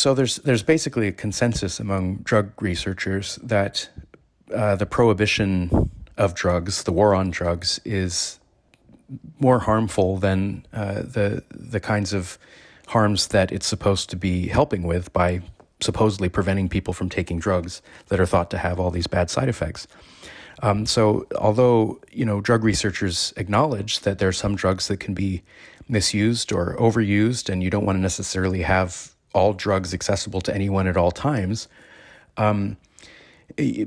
So there's basically a consensus among drug researchers that the prohibition of drugs, the war on drugs, is more harmful than the kinds of harms that it's supposed to be helping with by supposedly preventing people from taking drugs that are thought to have all these bad side effects. So although, drug researchers acknowledge that there are some drugs that can be misused or overused, and you don't want to necessarily have all drugs accessible to anyone at all times,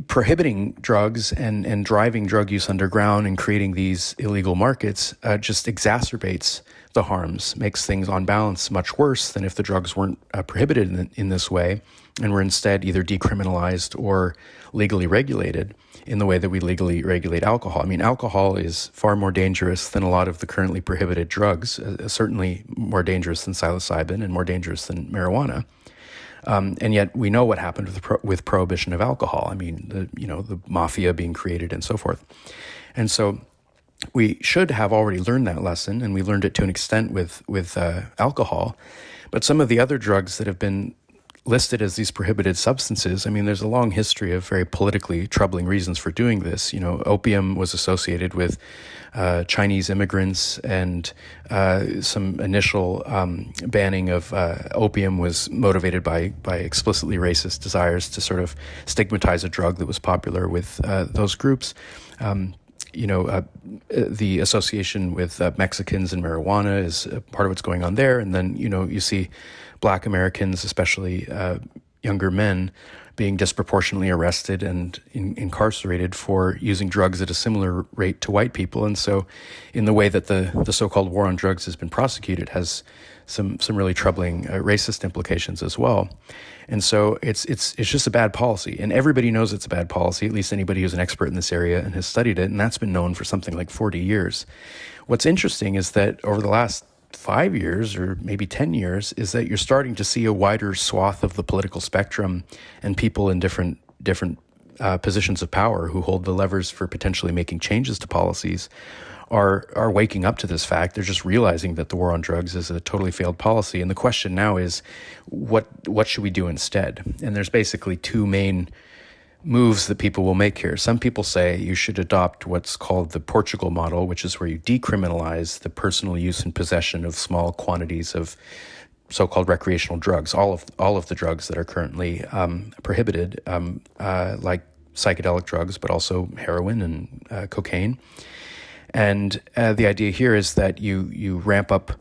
prohibiting drugs and driving drug use underground and creating these illegal markets just exacerbates the harms, makes things on balance much worse than if the drugs weren't prohibited in this way and were instead either decriminalized or legally regulated in the way that we legally regulate alcohol. I mean, alcohol is far more dangerous than a lot of the currently prohibited drugs, certainly more dangerous than psilocybin and more dangerous than marijuana. And yet we know what happened with prohibition of alcohol. I mean, the mafia being created and so forth. And so we should have already learned that lesson, and we learned it to an extent with alcohol. But some of the other drugs that have been listed as these prohibited substances, I mean, there's a long history of very politically troubling reasons for doing this. Opium was associated with Chinese immigrants, and some initial banning of opium was motivated by explicitly racist desires to sort of stigmatize a drug that was popular with those groups. The association with Mexicans and marijuana is part of what's going on there. And then, you see Black Americans, especially younger men, being disproportionately arrested and incarcerated for using drugs at a similar rate to white people. And so in the way that the so-called war on drugs has been prosecuted has some really troubling racist implications as well. And so it's just a bad policy. And everybody knows it's a bad policy, at least anybody who's an expert in this area and has studied it. And that's been known for something like 40 years. What's interesting is that over the last 5 years or maybe 10 years is that you're starting to see a wider swath of the political spectrum and people in different positions of power who hold the levers for potentially making changes to policies are waking up to this fact. They're just realizing that the war on drugs is a totally failed policy. And the question now is, what should we do instead? And there's basically two main moves that people will make here. Some people say you should adopt what's called the Portugal model, which is where you decriminalize the personal use and possession of small quantities of so-called recreational drugs, all of the drugs that are currently prohibited, like psychedelic drugs, but also heroin and cocaine. And the idea here is that you ramp up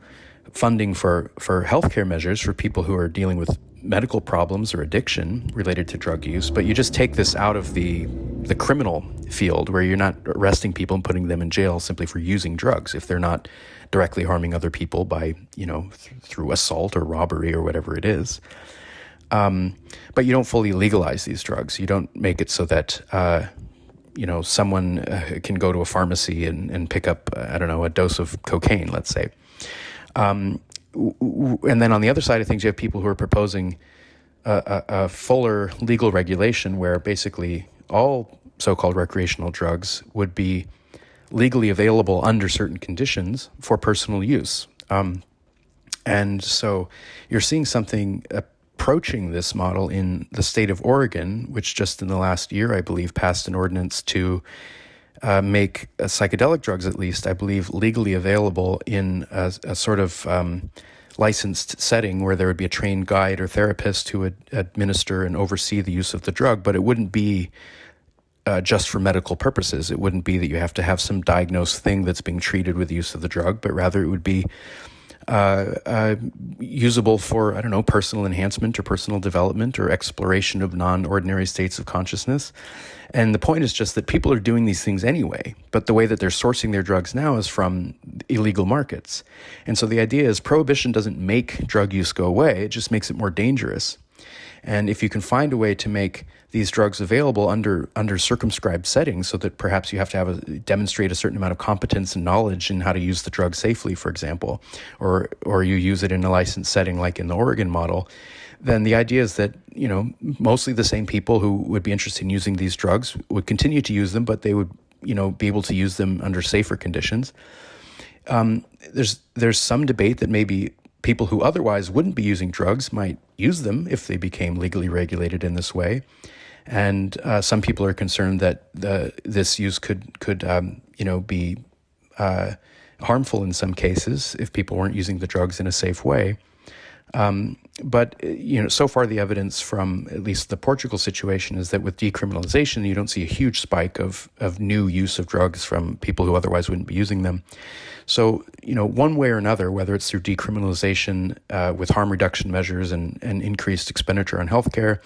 funding for healthcare measures for people who are dealing with medical problems or addiction related to drug use, but you just take this out of the criminal field where you're not arresting people and putting them in jail simply for using drugs if they're not directly harming other people by, through assault or robbery or whatever it is. But you don't fully legalize these drugs. You don't make it so that someone can go to a pharmacy and pick up, a dose of cocaine, let's say. And then on the other side of things, you have people who are proposing a fuller legal regulation where basically all so-called recreational drugs would be legally available under certain conditions for personal use. And so you're seeing something approaching this model in the state of Oregon, which just in the last year, I believe, passed an ordinance to make psychedelic drugs, at least, I believe, legally available in a sort of licensed setting where there would be a trained guide or therapist who would administer and oversee the use of the drug, but it wouldn't be just for medical purposes. It wouldn't be that you have to have some diagnosed thing that's being treated with the use of the drug, but rather it would be usable for, personal enhancement or personal development or exploration of non-ordinary states of consciousness. And the point is just that people are doing these things anyway, but the way that they're sourcing their drugs now is from illegal markets. And so the idea is prohibition doesn't make drug use go away, it just makes it more dangerous. And if you can find a way to make these drugs available under circumscribed settings so that perhaps you have to demonstrate a certain amount of competence and knowledge in how to use the drug safely, for example, or you use it in a licensed setting like in the Oregon model, then the idea is that, mostly the same people who would be interested in using these drugs would continue to use them, but they would, be able to use them under safer conditions. There's some debate that maybe people who otherwise wouldn't be using drugs might use them if they became legally regulated in this way. And some people are concerned that this use could be harmful in some cases if people weren't using the drugs in a safe way. But so far the evidence from at least the Portugal situation is that with decriminalization, you don't see a huge spike of new use of drugs from people who otherwise wouldn't be using them. So, one way or another, whether it's through decriminalization with harm reduction measures and increased expenditure on healthcare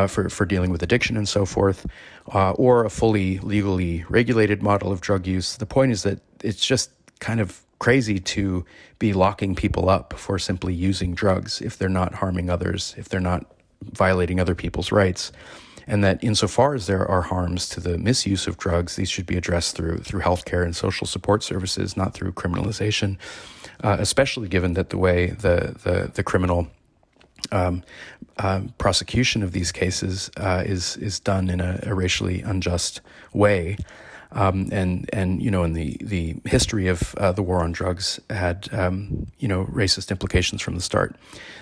for dealing with addiction and so forth, or a fully legally regulated model of drug use, the point is that it's just kind of crazy to be locking people up for simply using drugs if they're not harming others, if they're not violating other people's rights. And that insofar as there are harms to the misuse of drugs, these should be addressed through healthcare and social support services, not through criminalization, especially given that the way the criminal prosecution of these cases is done in a racially unjust way. And in the history of the war on drugs had racist implications from the start.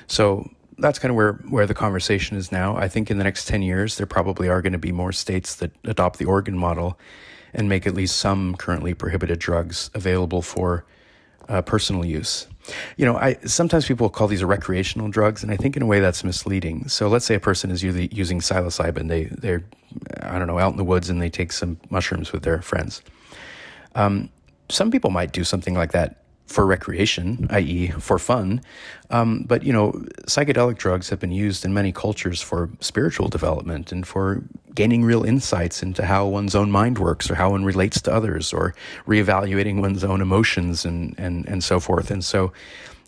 So that's kind of where the conversation is now. I think in the next 10 years, there probably are going to be more states that adopt the Oregon model and make at least some currently prohibited drugs available for personal use. Sometimes people call these recreational drugs, and I think in a way that's misleading. So let's say a person is using psilocybin. They're out in the woods and they take some mushrooms with their friends. Some people might do something like that for recreation, i.e. for fun. But psychedelic drugs have been used in many cultures for spiritual development and for gaining real insights into how one's own mind works or how one relates to others or reevaluating one's own emotions and so forth. And so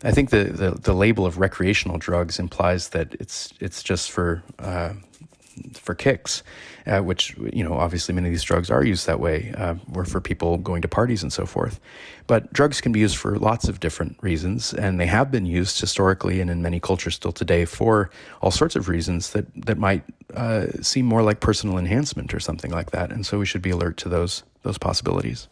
I think the label of recreational drugs implies that it's just for kicks, which, obviously many of these drugs are used that way, or for people going to parties and so forth. But drugs can be used for lots of different reasons, and they have been used historically and in many cultures still today for all sorts of reasons that might seem more like personal enhancement or something like that. And so we should be alert to those possibilities.